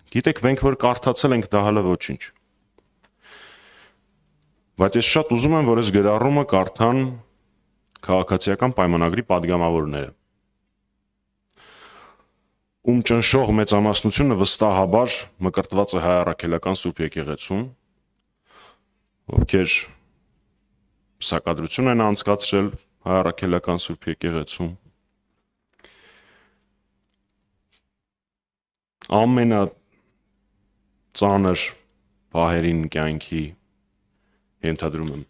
Գիտեք, մենք որ կարդացել ենք դա հələ ոչինչ։ Բայց ես շատ ուզում եմ, որ այս գրառումը կարդան քաղաքացիական պայմանագրի падգամավորները, ում ճնշող մեծամասնությունը վստահաբար մկրտված է հայ առաքելական Սուրբ եկեղեցում, ովքեր սակադրություն են անցկացրել հայ առաքելական Սուրբ եկեղեցում, ամենածանր պահերին կյանքի ենթադրում եմ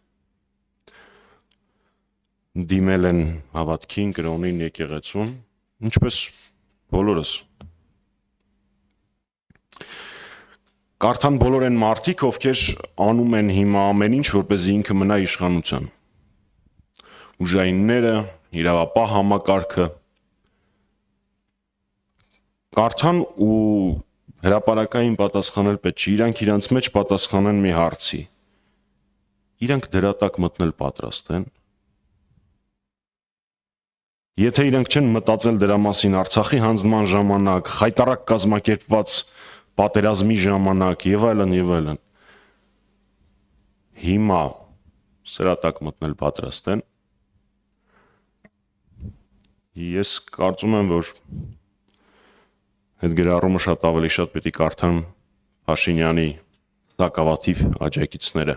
դիմել են հավատքին, կրոնին, եկեղեցուն, ինչպես բոլորս։ Կարդան բոլոր են մարդիկ, ովքեր անում են հիմա ամեն ինչ, որպեսզի ինքը մնա իշխանության։ Ուժայինները, իրավապահ համակարգը, կարդան ու հրապարակային պատասխանել պետք չի, իրանք իրանց մեջ պատասխանեն մի հարցի։ Իրանք դրա տակ մտնել պատրաստ են։ Եթե իրանք չեն մտածել դրա մասին Արցախի հանձնման ժամանակ, խայտառակ կազմակերպված պատերազմի ժամանակ եւ այլն, հիմա սրա տակ մտնել պատրաստ են։ Ես կարծում եմ, որ այդ գրառումը շատ ավելի շատ պետք է կարդան Փաշինյանի սակավաթիվ աջակիցները,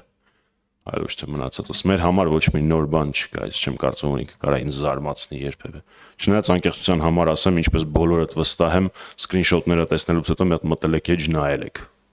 այլ ոչ թե մնացածս։ Մեր համար ոչ մի նոր բան չկա, ես չեմ կարծում, որ ինքը կարա ինձ զարմացնի երբևէ։ Չնայած անկեղծության համար ասեմ, ինչպես բոլորդ վստահ եմ, սկրինշոթները տեսնելուց հետո մի հատ մտել եք էջ նայել եք։